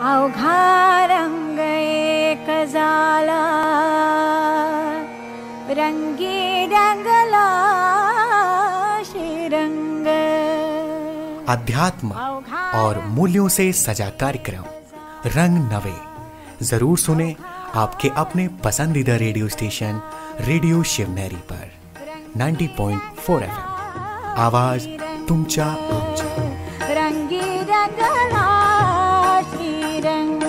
अवघा रंग एक झाला, रंगी रंगला श्रीरंग। अध्यात्म और मूल्यों से सजा कार्यक्रम रंग नवे जरूर सुने आपके अपने पसंदीदा रेडियो स्टेशन रेडिओ शिवनेरी पर 90.4 FM। आवाज तुमच्या आमच्या। रंगी रंगला श्रीरंग,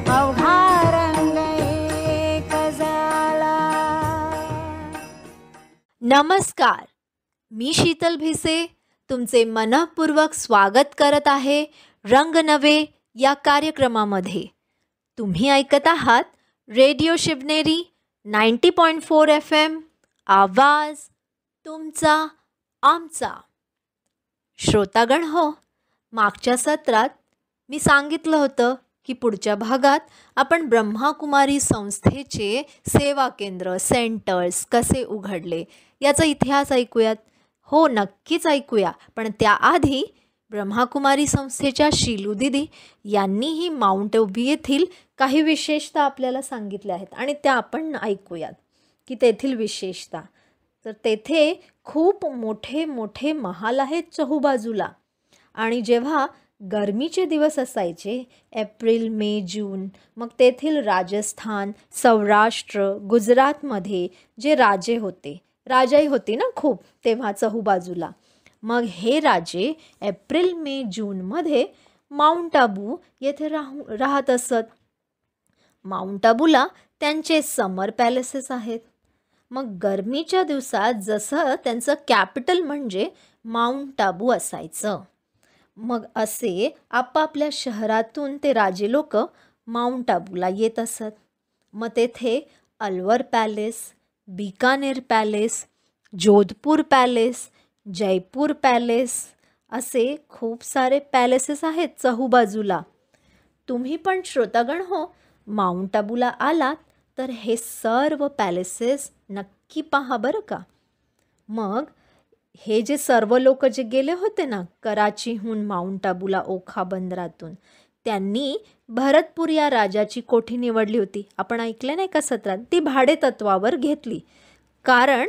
अवघा रंग एक झाला। नमस्कार, मी शीतल भिसे तुमचे मनःपूर्वक स्वागत करत आहे रंग नवे या कार्यक्रमामध्ये। तुम्ही ऐकत आहात रेडिओ शिवनेरी 90.4 FM। आवाज तुमचा आमचा। श्रोतागण हो, मागच्या सत्रात मी सांगितलं होतं की पुढच्या भागात आपण ब्रह्माकुमारी संस्थेचे सेवा केंद्र सेंटर्स कसे उघडले याचा इतिहास ऐकूयात। हो, नक्कीच ऐकूया, पण त्याआधी ब्रह्माकुमारी संस्थेच्या शीलू दिदी यांनीही माउंट आबू येथील काही विशेषता आपल्याला सांगितल्या आहेत आणि त्या आपण ऐकूयात की तेथील विशेषता। तर तेथे खूप मोठे मोठे महाल आहेत चहूबाजूला, आणि जेव्हा गरमीचे दिवस असायचे एप्रिल मे जून, मग तेथील राजस्थान सौराष्ट्र गुजरातमध्ये जे राजे होते, राजाई होती ना खूप तेव्हा चहूबाजूला, मग हे राजे एप्रिल मे जूनमध्ये माउंट आबू येथे राहत असत। माउंट आबूला त्यांचे समर पॅलेसेस आहेत। मग गरमीच्या दिवसात जसं त्यांचं कॅपिटल म्हणजे माउंट आबू असायचं, मग असे आपापल्या शहरातून ते राजे लोक माउंट आबूला येत असत। मग तेथे Alwar palace, Bikaner palace, Jodhpur palace, Jaipur palace असे खूप सारे पॅलेसेस आहेत चहूबाजूला। तुम्ही पण श्रोतागण हो, माउंट आबूला आलात तर हे सर्व पॅलेसेस नक्की पहा बरं का। मग हे जे सर्व लोक जे गेले होते ना कराचीहून माउंट आबूला ओखा बंदरातून, त्यांनी भरतपूर या राजाची कोठी निवडली होती। आपण ऐकले नाही का सत्रात? ती भाडेतत्वावर घेतली, कारण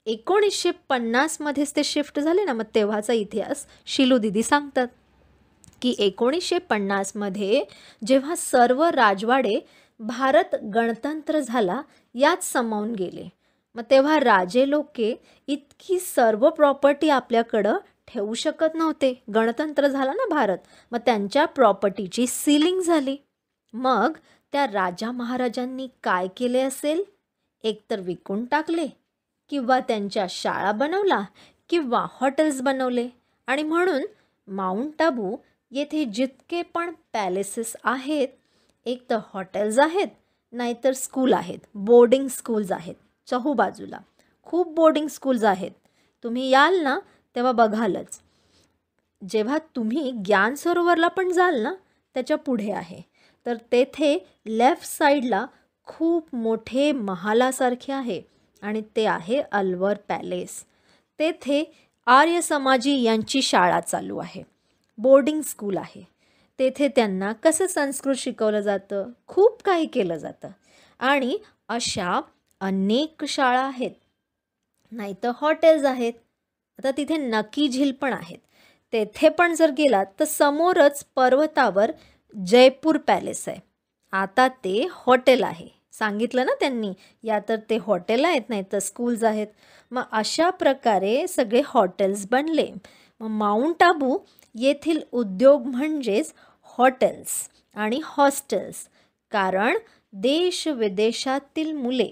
1950 मध्येच ते शिफ्ट झाले ना। मग तेव्हाचा इतिहास शीलू दिदी सांगतात की 1950 मध्ये जेव्हा सर्व राजवाडे भारत गणतंत्र झाला यात समावून गेले, मग तेव्हा राजे लोके इतकी सर्व प्रॉपर्टी आपल्याकडं ठेवू शकत नव्हते। गणतंत्र झाला ना भारत, मग त्यांच्या प्रॉपर्टीची सीलिंग झाली। मग त्या राजा महाराजांनी काय केले असेल? एकतर विकून टाकले, किंवा त्यांच्या शाळा बनवला, किंवा हॉटेल्स बनवले। आणि म्हणून माउंट आबू येथे जितके पण पॅलेसेस आहेत, एक तर हॉटेल्स आहेत, नाहीतर स्कूल आहेत, बोर्डिंग स्कूल्स आहेत चहूबाजूला। खूप बोर्डिंग स्कूल्स आहेत, तुम्ही याल ना तेव्हा बघालच। जेव्हा तुम्ही ज्ञान सरोवरला पण जाल ना त्याच्या पुढे आहे, तर तेथे लेफ्ट साईडला खूप मोठे महालासारखे आहे, आणि ते आहे अलवर पॅलेस। तेथे आर्य समाजी यांची शाळा चालू आहे, बोर्डिंग स्कूल आहे। तेथे त्यांना कसं संस्कृत शिकवलं जातं, खूप काही केलं जातं। आणि अशा अनेक शाळा आहेत, नाहीतर हॉटेल्स आहेत। आता तिथे नकी झील पण आहेत, तेथे पण जर गेलात तर समोरच पर्वतावर जयपूर पॅलेस आहे। आता ते हॉटेल आहे, सांगितलं ना त्यांनी, या तर ते हॉटेल आहेत नाही तर स्कूल्स आहेत। मग अशा प्रकारे सगळे हॉटेल्स बनले। मग माउंट आबू येथील उद्योग म्हणजेच हॉटेल्स आणि हॉस्टेल्स, कारण देश विदेशातील मुले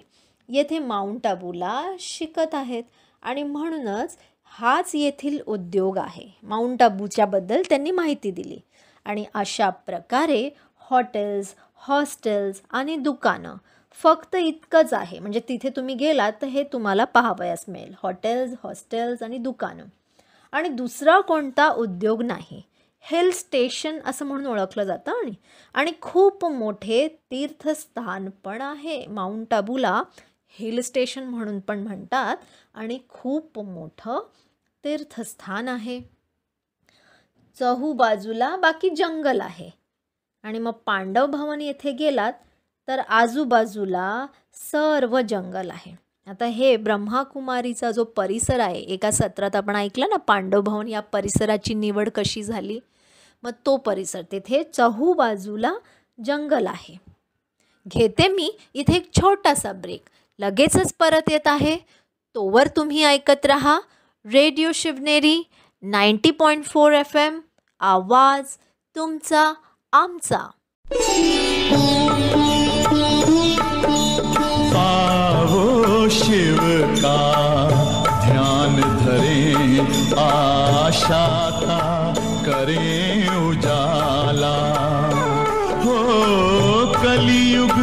येथे माउंट आबूला शिकत आहेत, आणि म्हणूनच हाच येथील उद्योग आहे। माउंट आबूच्याबद्दल त्यांनी माहिती दिली, आणि अशा प्रकारे हॉटेल्स हॉस्टेल्स आणि दुकानं फक्त इतकंच आहे। म्हणजे तिथे तुम्ही गेलात तर हे तुम्हाला पाहावयास मिळेल, हॉटेल्स हॉस्टेल्स आणि दुकानं, आणि दुसरा कोणता उद्योग नाही। हिल स्टेशन असं म्हणून ओळखलं जातं, आणि खूप मोठे तीर्थस्थान पण आहे माउंट आबूला। हिल स्टेशन म्हणून पण म्हणतात, आणि खूप मोठं तीर्थस्थान आहे। चहूबाजूला बाकी जंगल आहे, आणि मग पांडव भवन येथे गेलात तर आजूबाजूला सर्व जंगल आहे. आता हे ब्रह्माकुमारीचा जो परिसर आहे, एका सत्रात आपण ऐकलं ना पांडव भवन या परिसराची निवड कशी झाली. मग तो परिसर, तेथे चहूबाजूला जंगल आहे. घेते मी इथे एक छोटासा ब्रेक, लगेचच परत येत आहे. तोवर तुम्ही ऐकत रहा रेडिओ शिवनेरी 90.4 FM, आवाज तुमचा आमचा. आओ शिव का ध्यान धरे, आशा का करें उजाला. हो कलयुग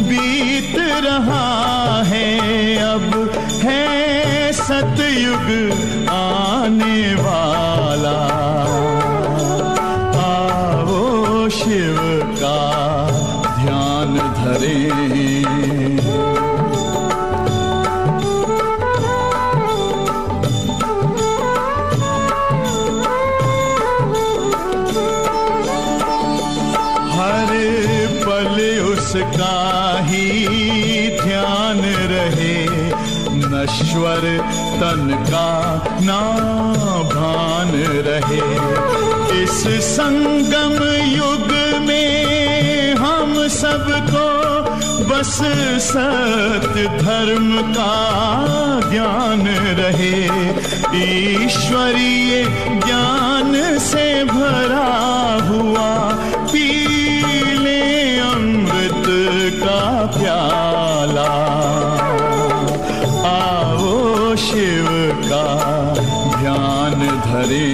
बीत रहा है, अब है सतयुग आने वाला. आओ शिव का ध्यान धरे. उसका ही ध्यान रहे, नश्वर तन का ना भान रहे. इस संगम युग में हम सबको बस सत्य धर्म का ज्ञान रहे. ईश्वरीय ज्ञान से भरा हुआ का प्याला. आओ शिव का ध्यान धरे.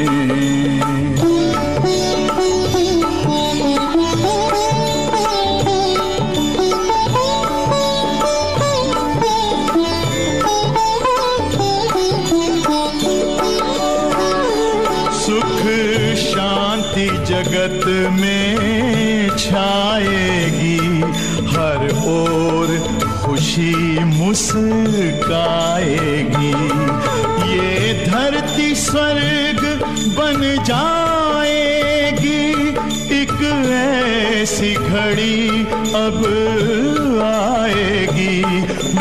सुख शांति जगत में छाएगी, हर ओर खुशी मुस्काएगी. ये धरती स्वर्ग बन जाएगी, एक ऐसी घड़ी अब आएगी.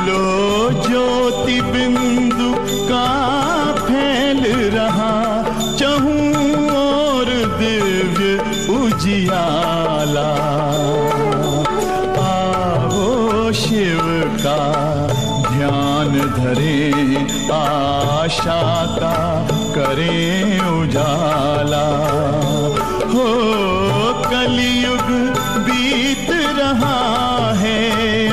लो ज्योति बिंदु का फैल रहा, चहूं और दिव्य उजियाला. शिव का ध्यान धरे, आशा का करें उजाला. हो कलयुग बीत रहा है,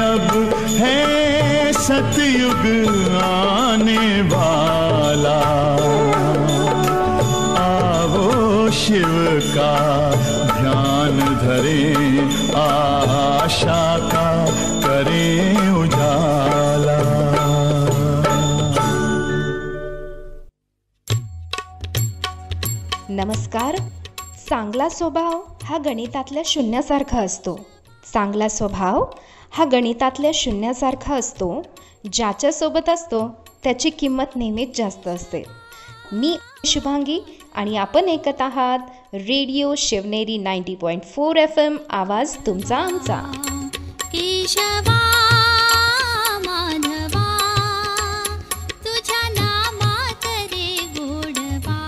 अब है सतयुग आने वाला. आओ शिव का ध्यान धरे, आशा का करें उजाला. नमस्कार. चांगला स्वभाव हा गणितातल्या शून्यासारखा असतो. चांगला स्वभाव हा गणितातल्या शून्यासारखा असतो. ज्याच्यासोबत असतो त्याची किंमत नेहमीच जास्त असते. मी शुभांगी आणि आपण ऐकत आहात रेडिओ शिवनेरी 90.4 FM, आवाज तुमचा आमचा. केशवा माधवा तुझ्या नामात रे गोडवा,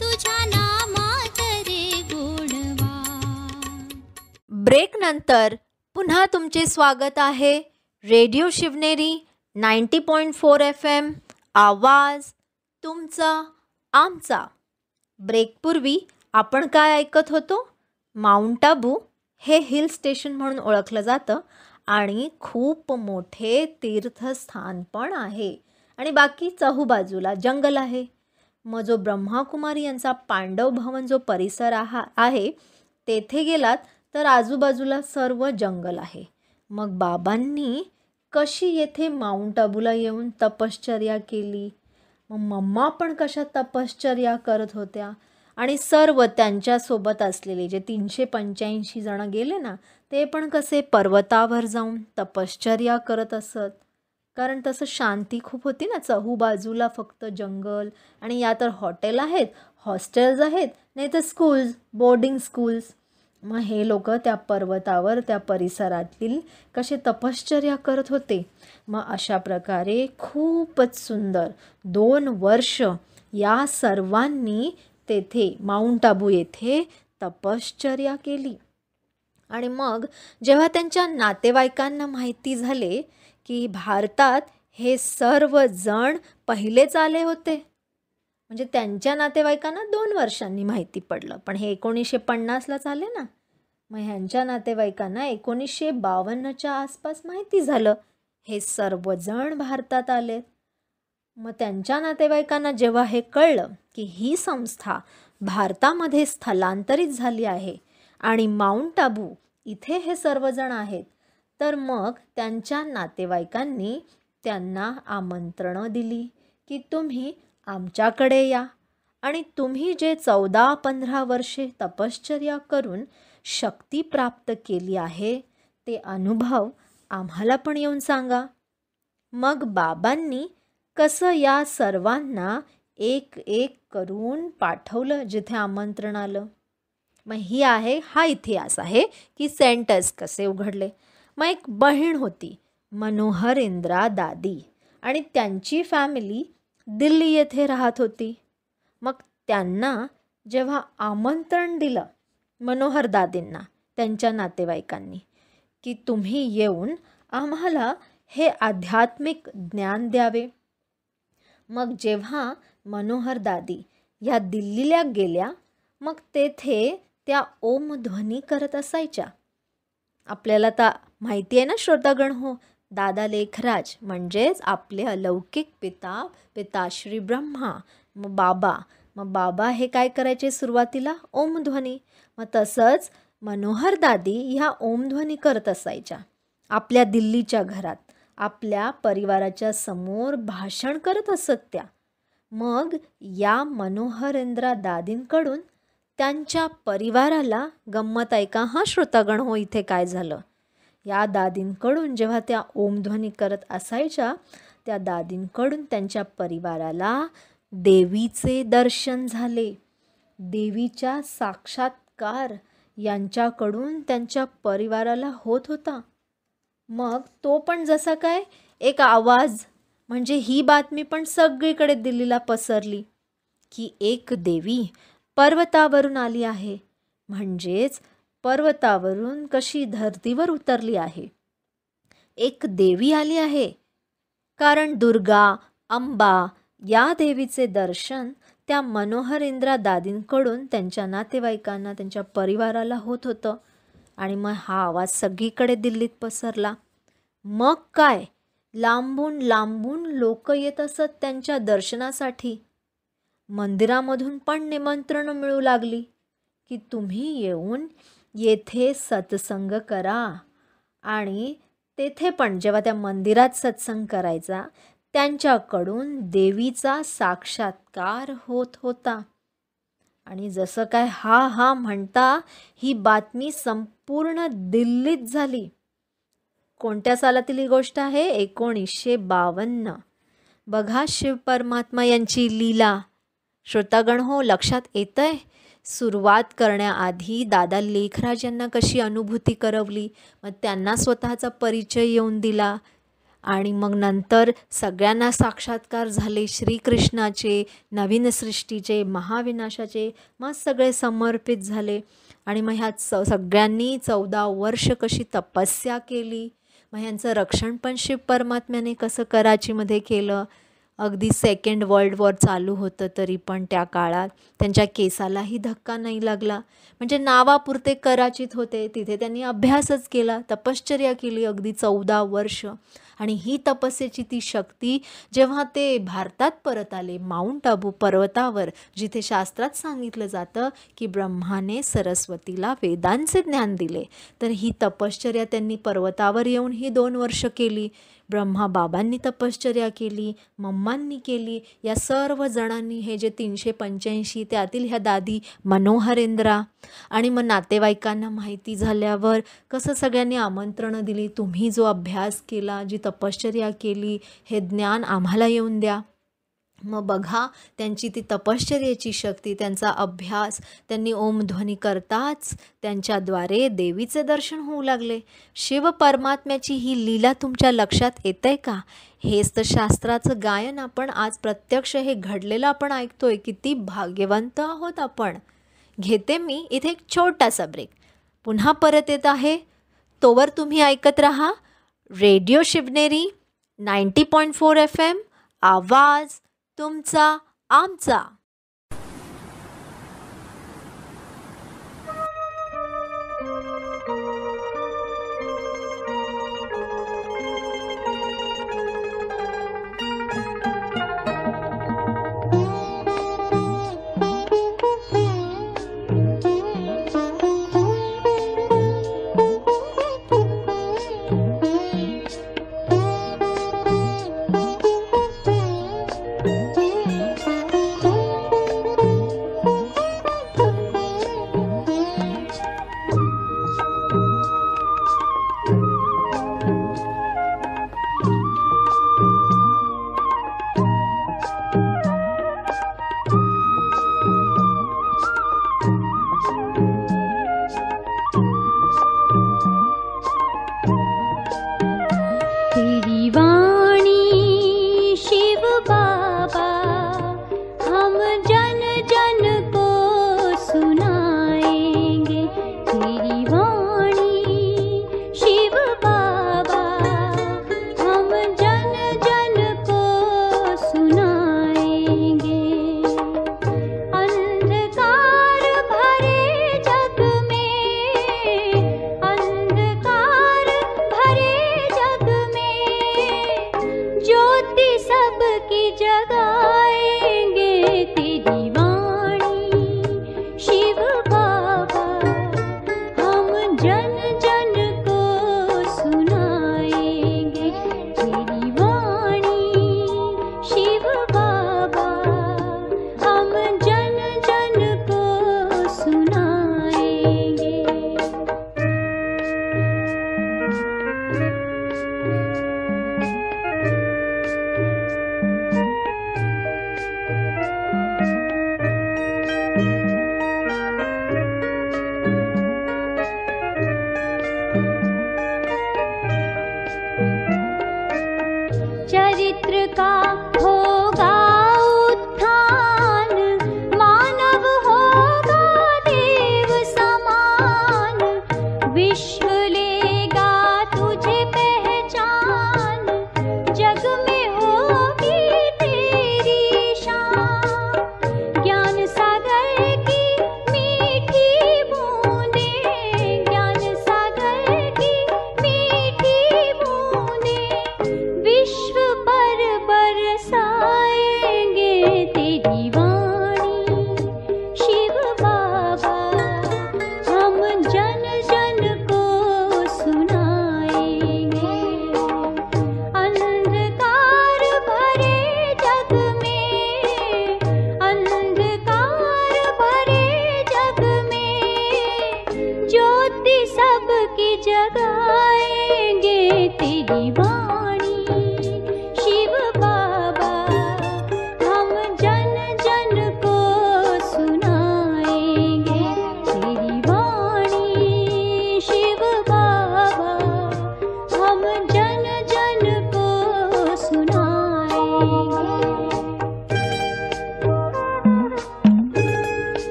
तुझ्या नामात रे गोडवा. ब्रेक नंतर पुन्हा तुमचे स्वागत आहे रेडिओ शिवनेरी 90.4 FM, आवाज तुमचा आमचा. ब्रेकपूर्वी आपण काय ऐकत होतो? माउंट आबू हे हिल स्टेशन म्हणून ओळखलं जातं आणि खूप मोठे तीर्थस्थान पण आहे आणि बाकी चहूबाजूला जंगल आहे. मग जो ब्रह्माकुमारी यांचा पांडव भवन जो परिसर आहे तेथे गेलात तर आजूबाजूला सर्व जंगल आहे. मग बाबांनी कशी येथे माउंट आबूला येऊन तपश्चर्या केली, मग मम्मा पण कशा तपश्चर्या करत होत्या आणि सर्व त्यांच्यासोबत असलेले जे 385 जण गेले ना ते पण कसे पर्वतावर जाऊन तपश्चर्या करत असत. कारण तसं शांती खूप होती ना, चहूबाजूला फक्त जंगल आणि या तर हॉटेल आहेत, हॉस्टेल्स आहेत, नाही तर स्कूल्स, बोर्डिंग स्कूल्स. मग हे लोक त्या पर्वतावर त्या परिसरातील कसे तपश्चर्या करत होते. मग अशा प्रकारे खूपच सुंदर 2 वर्ष या सर्वांनी तेथे माउंट आबू येथे तपश्चर्या केली. आणि मग जेव्हा त्यांच्या नातेवाईकांना माहिती झाले की भारतात हे सर्व जण पहिलेच आले होते, म्हणजे त्यांच्या नातेवाईकांना 2 वर्षांनी माहिती पडलं, पण हे 1950लाच आले ना. मग ह्यांच्या नातेवाईकांना 1952च्या आसपास माहिती झालं हे सर्वजण भारतात आले. मग त्यांच्या नातेवाईकांना जेव्हा हे कळलं की ही संस्था भारतामध्ये स्थलांतरित झाली आहे आणि माउंट आबू इथे हे सर्वजण आहेत, तर मग त्यांच्या नातेवाईकांनी त्यांना आमंत्रणं दिली की तुम्ही आमच्याकडे या आणि तुम्ही जे 14-15 वर्षे तपश्चर्या करून शक्ती प्राप्त केली आहे ते अनुभव आम्हाला पण येऊन सांगा. मग बाबांनी कसं या सर्वांना एक एक करून पाठवलं जिथे आमंत्रण आलं. मग हा इतिहास आहे की सेंटर्स कसे उघडले. मग एक बहीण होती मनोहरेंद्रा दादी आणि त्यांची फॅमिली दिल्ली येथे राहत होती. मग त्यांना जेव्हा आमंत्रण दिलं मनोहर दादींना त्यांच्या नातेवाईकांनी की तुम्ही येऊन आम्हाला हे आध्यात्मिक ज्ञान द्यावे. मग जेव्हा मनोहर दादी या दिल्लीला गेल्या मग तेथे त्या ओम ध्वनी करत असायच्या. आपल्याला तर माहिती आहे ना श्रोतागण हो, दादा लेखराज म्हणजेच आपले अलौकिक पिताश्री ब्रह्मा. मग बाबा हे काय करायचे सुरुवातीला ओम ध्वनी. मग तसंच मनोहर दादी ह्या ओम ध्वनी करत असायच्या आपल्या दिल्लीच्या घरात, आपल्या परिवाराच्या समोर भाषण करत असत त्या. मग या मनोहरेंद्रा दादींकडून त्यांच्या परिवाराला गंमत ऐका हा श्रोतागण हो, इथे काय झालं. या दादींकडून जेव्हा त्या ओमध्वनी करत असायच्या त्या दादींकडून त्यांच्या परिवाराला देवीचे दर्शन झाले. देवीच्या साक्षात्कार यांच्याकडून त्यांच्या परिवाराला होत होता. मग तो पण जसा काय एक आवाज, म्हणजे ही बातमी पण सगळीकडे दिल्लीला पसरली की एक देवी पर्वतावरून आली आहे, म्हणजेच पर्वतावरून कशी धरतीवर उतरली आहे. एक देवी आली आहे, कारण दुर्गा अंबा या देवीचे दर्शन त्या मनोहरेंद्रा दादींकडून त्यांच्या नातेवाईकांना त्यांच्या परिवाराला होत होतं. आणि मग हा आवाज सगळीकडे दिल्लीत पसरला. मग काय लांबून लांबून लोक येत असत त्यांच्या दर्शनासाठी. मंदिरामधून पण निमंत्रण मिळू लागली की तुम्ही येऊन येथे सत्संग करा. आणि तेथे पण जेव्हा त्या मंदिरात सत्संग करायचा त्यांच्याकडून देवीचा साक्षात्कार होत होता. आणि जसं काय हा म्हणता ही बातमी संपूर्ण दिल्लीत झाली. कोणत्या सालातील ही गोष्ट आहे? 1952. बघा शिव परमात्मा यांची लीला. श्रोतागण हो, लक्षात येतंय सुरुवात करण्याआधी दादा लेखराज यांना कशी अनुभूती करवली, मग त्यांना स्वतःचा परिचय येऊन दिला आणि मग नंतर सगळ्यांना साक्षात्कार झाले श्रीकृष्णाचे, नवीन सृष्टीचे, महाविनाशाचे. मग सगळे समर्पित झाले आणि मग ह्या सगळ्यांनी 14 वर्ष कशी तपस्या केली. मग ह्यांचं रक्षण पण शिव परमात्म्याने कसं कराचीमध्ये केलं. अगदी सेकंड वर्ल्ड वॉर चालू होतं तरी पण त्या काळात त्यांच्या केसालाही धक्का नाही लागला. म्हणजे नावापुरते कराचीत होते, तिथे त्यांनी अभ्यासच केला, तपश्चर्या केली अगदी 14 वर्ष. आणि ही तपस्येची ती शक्ती जेव्हा ते भारतात परत आले माउंट आबू पर्वतावर, जिथे शास्त्रात सांगितलं जातं की ब्रह्माने सरस्वतीला वेदांचे ज्ञान दिले, तर ही तपश्चर्या त्यांनी पर्वतावर येऊन ही 2 वर्ष केली. ब्रह्मा बाबांनी तपश्चर्या केली, मम्मांनी केली, या सर्व जणांनी, हे जे 385 त्यातील ह्या दादी मनोहरेंद्रा. आणि मग नातेवाईकांना माहिती झाल्यावर कसं सगळ्यांनी आमंत्रणं दिली, तुम्ही जो अभ्यास केला, जी तपश्चर्या केली, हे ज्ञान आम्हाला येऊन द्या. मग बघा त्यांची ती तपश्चर्येची शक्ती, त्यांचा अभ्यास, त्यांनी ओमध्वनी करताच त्यांच्याद्वारे देवीचे दर्शन होऊ लागले. शिव परमात्म्याची ही लीला तुमच्या लक्षात येतंय का? हेच तर शास्त्राचं गायन आपण आज प्रत्यक्ष हे घडलेलं आपण ऐकतोय. किती भाग्यवंत आहोत आपण. घेते मी इथे एक छोटासा ब्रेक. पुन्हा परत येत आहे. तोवर तुम्ही ऐकत राहा रेडिओ शिवनेरी 90.4 FM. आवाज तुमचा आमचा.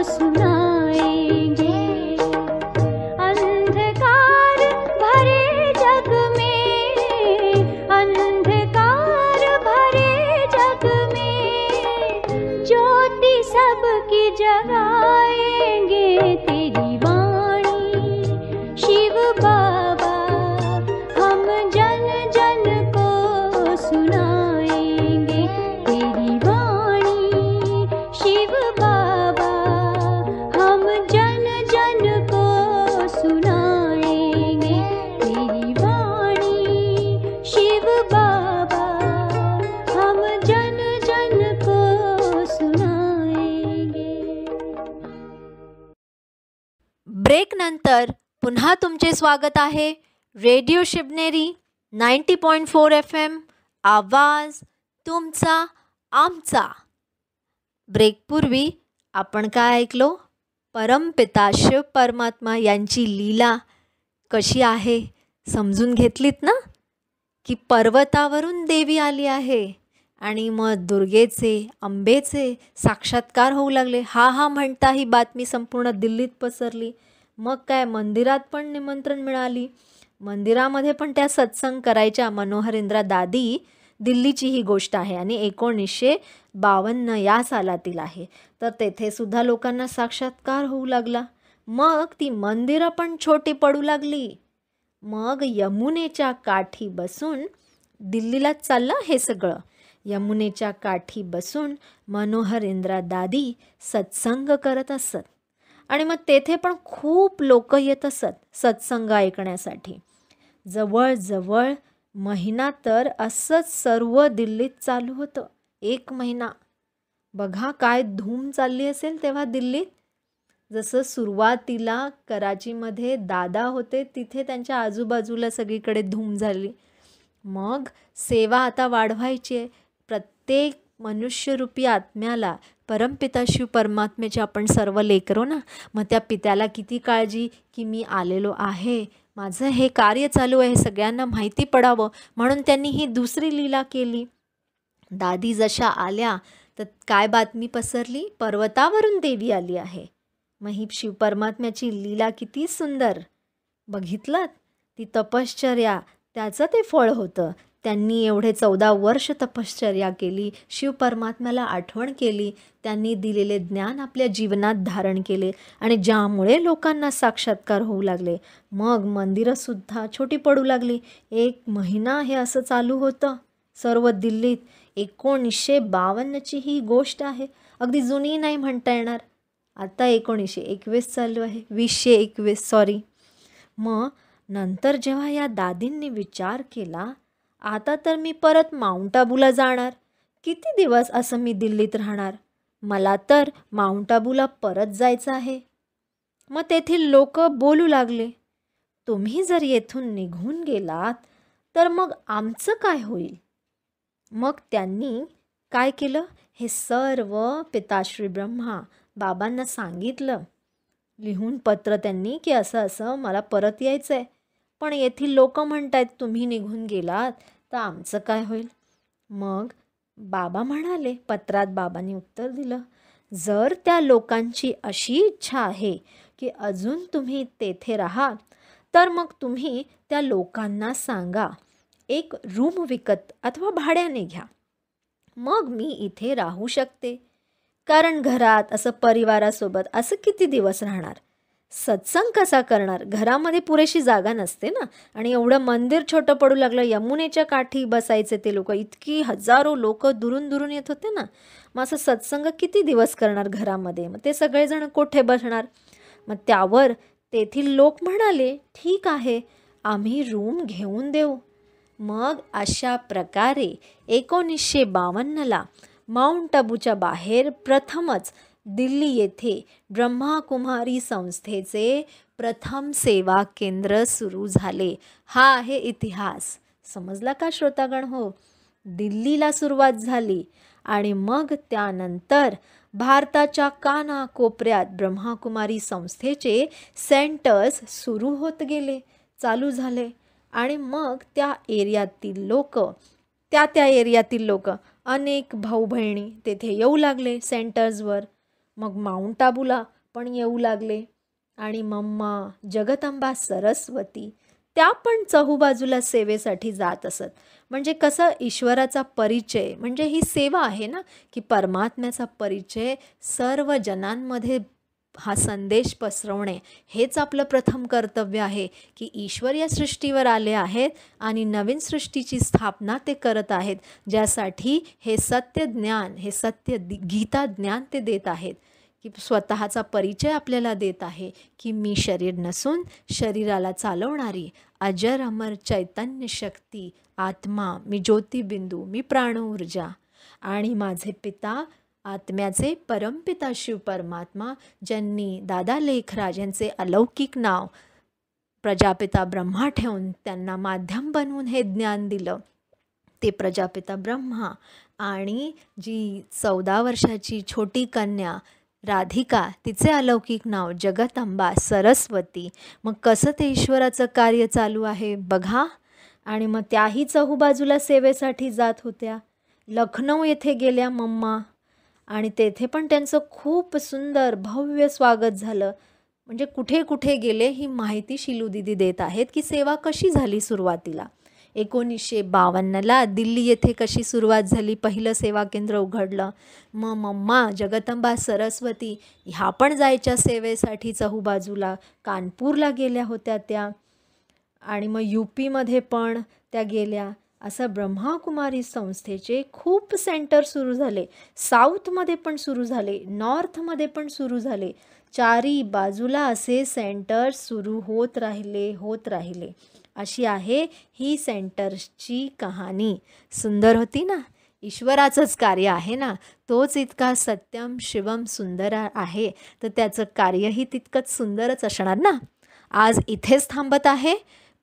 सुना पुन्हा तुमचे स्वागत आहे रेडिओ शिवनेरी 90.4 FM, आवाज तुमचा आमचा. ब्रेकपूर्वी आपण काय ऐकलो? परमपिता शिव परमात्मा यांची लीला कशी आहे समजून घेतलीत ना? की पर्वतावरून देवी आली आहे आणि मग दुर्गेचे, अंबेचे साक्षात्कार होऊ लागले. हा म्हणता ही बातमी संपूर्ण दिल्लीत पसरली. मग काय, मंदिरात पण निमंत्रण मिळाली. मंदिरामध्ये पण त्या सत्संग करायच्या. मनोहर इंद्रा दादी दिल्लीची ही गोष्ट आहे आणि 1952 या सालातील आहे. तर तेथे सुद्धा लोकांना साक्षात्कार होऊ लागला. मग ती मंदिरं पण छोटी पडू लागली. मग यमुनेच्या काठी बसून दिल्लीला चाललं हे सगळं. यमुनेच्या काठी बसून मनोहर इंद्रा दादी सत्संग करत असत आणि मग तेथे पण खूप लोक येत असत सत्संग ऐकण्यासाठी. जवळजवळ महिना तर असंच सर्व दिल्लीत चालू होतं. 1 महिना. बघा काय धूम चालली असेल तेव्हा दिल्लीत. जसं सुरुवातीला कराचीमध्ये दादा होते तिथे त्यांच्या आजूबाजूला सगळीकडे धूम झाली. मग सेवा आता वाढवायची आहे. प्रत्येक मनुष्यरूपी आत्म्याला परमपिता शिव परमात्म्याचे आपण सर्व लेकरो ना, मग त्या पित्याला किती काळजी की मी आलेलो आहे, माझं हे कार्य चालू आहे, सगळ्यांना माहिती पडावं म्हणून त्यांनी ही दुसरी लीला केली. दादी जशा आल्या तर काय बातमी पसरली? पर्वतावरून देवी आली आहे. मग ही शिव परमात्म्याची लीला किती सुंदर. बघितलं? ती तपश्चर्या त्याचं ते फळ होतं. त्यांनी एवढे 14 वर्ष तपश्चर्या केली, शिव परमात्म्याला आठवण केली, त्यांनी दिलेले ज्ञान आपल्या जीवनात धारण केले आणि ज्यामुळे लोकांना साक्षात्कार होऊ लागले. मग मंदिरंसुद्धा छोटी पडू लागली. 1 महिना हे असं चालू होतं सर्व दिल्लीत. 1952ची ही गोष्ट आहे. अगदी जुनी नाही म्हणता येणार. आता 1921 चालू आहे, 2021 सॉरी. मग नंतर जेव्हा या दादींनी विचार केला, आता तर मी परत माउंट आबूला जाणार, किती दिवस असं मी दिल्लीत राहणार, मला तर माउंट आबूला परत जायचं आहे. मग तेथील लोक बोलू लागले, तुम्ही जर येथून निघून गेलात तर मग आमचं काय होईल? मग त्यांनी काय केलं? हे सर्व पिताश्री ब्रह्मा बाबांना सांगितलं. लिहून पत्र त्यांनी की असं असं मला परत यायचं आहे, पण येथील लोक म्हणतायत तुम्ही निघून गेलात तर आमचं काय होईल? मग बाबा म्हणाले, पत्रात बाबांनी उत्तर दिलं, जर त्या लोकांची अशी इच्छा आहे की अजून तुम्ही तेथे राहा तर मग तुम्ही त्या लोकांना सांगा एक रूम विकत अथवा भाड्याने घ्या, मग मी इथे राहू शकते. कारण घरात असं परिवारासोबत असं किती दिवस राहणार? सत्संग कसा करणार? घरामध्ये पुरेशी जागा नसते ना. आणि एवढं मंदिर छोटं पडू लागलं. यमुनेच्या काठी बसायचे ते लोक, इतकी हजारो लोक दुरून दुरून येत होते ना. मग असं सत्संग किती दिवस करणार घरामध्ये? मग ते सगळेजण कोठे बसणार? मग त्यावर तेथील लोक म्हणाले, ठीक आहे, आम्ही रूम घेऊन देऊ. मग अशा प्रकारे 1952ला माउंट आबूच्या बाहेर प्रथमच दिल्ली येथे ब्रह्माकुमारी संस्थेचे प्रथम सेवा केंद्र सुरू झाले. हा आहे इतिहास. समजला का श्रोतागण? हो, दिल्लीला सुरुवात झाली आणि मग त्यानंतर भारताच्या कानाकोपऱ्यात ब्रह्माकुमारी संस्थेचे सेंटर्स सुरू होत गेले, चालू झाले. आणि मग त्या एरियातील लोक, त्या एरियातील लोक, अनेक भाऊ बहिणी तेथे येऊ लागले सेंटर्सवर. मग माउंट आबूला पण येऊ लागले. आणि मम्मा जगदंबा सरस्वती त्या पण चहूबाजूला सेवेसाठी जात असत. म्हणजे कसं, ईश्वराचा परिचय म्हणजे ही सेवा आहे ना, की परमात्म्याचा परिचय सर्व जनांमध्ये हा संदेश पसरवणे हेच आपलं प्रथम कर्तव्य आहे. की ईश्वर या सृष्टीवर आले आहेत आणि नवीन सृष्टीची स्थापना ते करत आहेत, ज्यासाठी हे सत्य ज्ञान, हे सत्य गीता ज्ञान ते देत आहेत. की स्वतःचा परिचय आपल्याला देत आहे की मी शरीर नसून शरीराला चालवणारी अजर अमर चैतन्य शक्ती आत्मा, मी ज्योतिबिंदू, मी प्राणऊर्जा. आणि माझे पिता आत्म्याचे परमपिता शिव परमात्मा, ज्यांनी दादा लेखराज यांचे अलौकिक नाव प्रजापिता ब्रह्मा ठेवून त्यांना माध्यम बनवून हे ज्ञान दिलं. ते प्रजापिता ब्रह्मा आणि जी 14 वर्षाची छोटी कन्या राधिका, तिचे अलौकिक नाव जगदंबा सरस्वती. मग कसं ते ईश्वराचं कार्य चालू आहे बघा. आणि मग त्याही चहूबाजूला सेवेसाठी जात होत्या. लखनौ येथे गेल्या मम्मा आणि तेथे पण त्यांचं खूप सुंदर भव्य स्वागत झालं. म्हणजे कुठे कुठे गेले ही माहिती शिलूदीदी देत आहेत की सेवा कशी झाली सुरुवातीला. 1952ला दिल्ली येथे कशी सुरुवात झाली, पहिलं सेवा केंद्र उघडलं. मग मम्मा जगदंबा सरस्वती ह्या पण जायच्या सेवेसाठी चहूबाजूला. कानपूरला गेल्या होत्या त्या आणि मग UPमध्ये पण त्या गेल्या. असं ब्रह्माकुमारी संस्थेचे खूप सेंटर सुरू झाले. साऊथमध्ये पण सुरू झाले, नॉर्थमध्ये पण सुरू झाले. चारी बाजूला असे सेंटर सुरू होत राहिले. अशी आहे ही सेंटर्सची कहाणी. सुंदर होती ना. ईश्वराचंच कार्य आहे ना. तोच इतका सत्यम शिवम सुंदर आहे तर त्याचं कार्यही तितकंच सुंदरच असणार ना. आज इथेच थांबत आहे.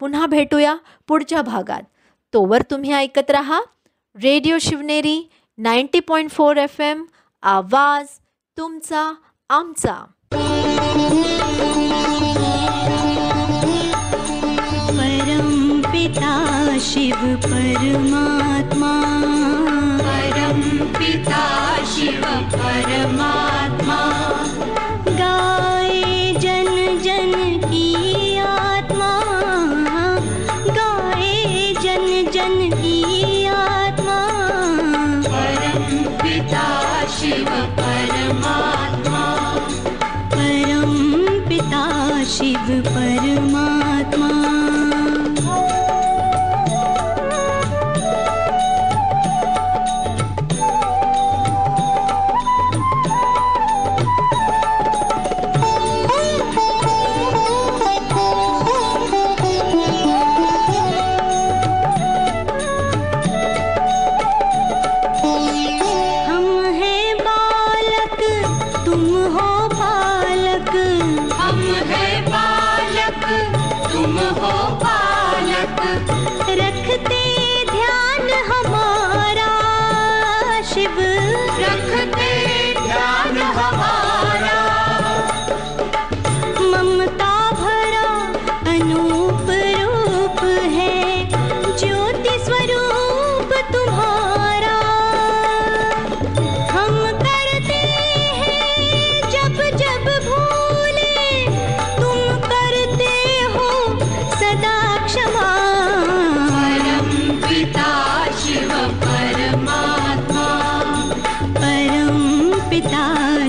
पुन्हा भेटूया पुढच्या भागात. तोवर तुम्ही ऐकत राहा रेडिओ शिवनेरी 90.4 FM. आवाज तुमचा आमचा. परमपिता शिव परमात्मा, परमपिता शिव परमात्मा, गाए जन जन की आत्मा, गाए जन जन की आत्मा, परमपिता शिव परमात्मा, परमपिता शिव परमात्मा.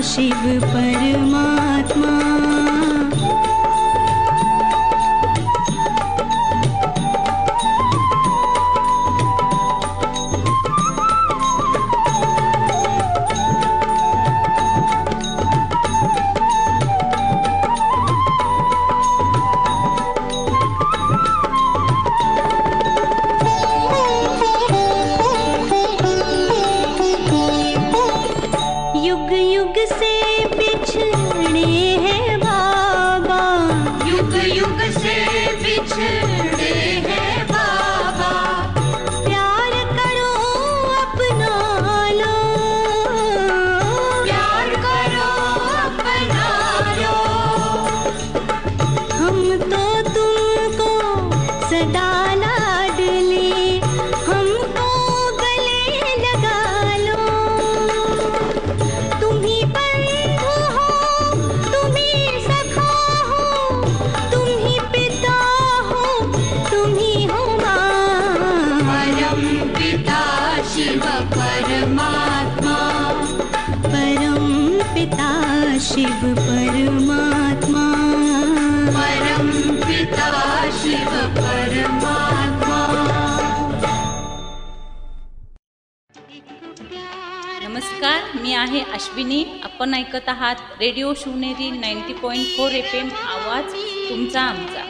शिव परमात्मा. युग युग से बिछड़े हैं बाबा, युग युग से बिछड़े हैं बाबा, प्यार करो अपना लो, प्यार करो अपना लो, हम तो तुमको सदा लाडली, हमको गले लगा लो, तुम्ही बंधु हो, तुम्ही सखा हो, तुम्ही पिता हो, तुम्ही हो माँ. परम पिता शिव परमात्मा, परम पिता शिव परमात्मा, परम पिता शिव परमात्मा. नमस्कार, मी आहे अश्विनी. आपण ऐकत आहात रेडिओ शिवनेरी 90.4 FM. आवाज तुमचा आमचा.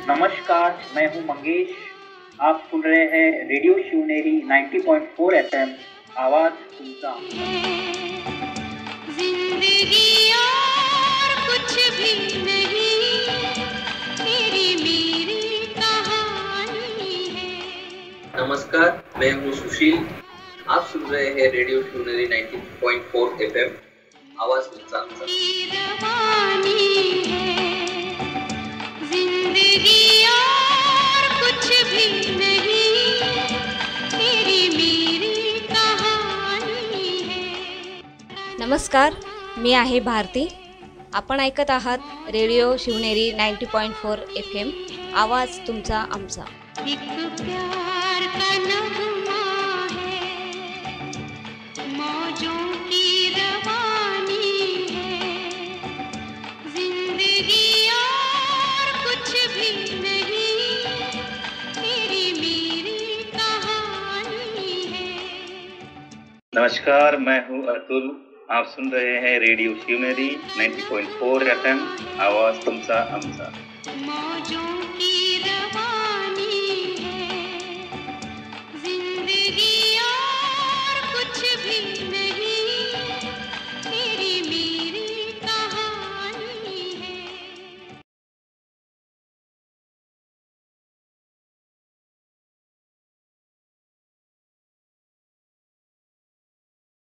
नमस्कार, मैं हूं मंगेश. आप सुन रहे हैं रेडियो शिवनेरी 90.4 FM. आवाज तुमचा जिंदगी और कुछ भी नहीं, तेरी मेरी कहानी है। नमस्कार, मैं हूँ सुशील। आप सुन रहे हैं रेडियो शिवनेरी 90.4 FM, आवाज तुमचा आमचा। जिंदगी और कुछ भी नहीं, तेरी मेरी कहानी है। नमस्कार, मी आहे भारती. आपण ऐकत आहात रेडिओ शिवनेरी 90.4 FM, आवाज तुमचा आमचा. एक प्यार का नगमा है, मौजों की रवानी है, जिंदगी और कुछ भी नहीं, तेरी मेरी कहानी है। नमस्कार, मैं हूँ अतुल. आप सुन रहे हैं रेडियो शिवनेरी 90.4 FM, आवाज तुमचा आमचा. मौजों की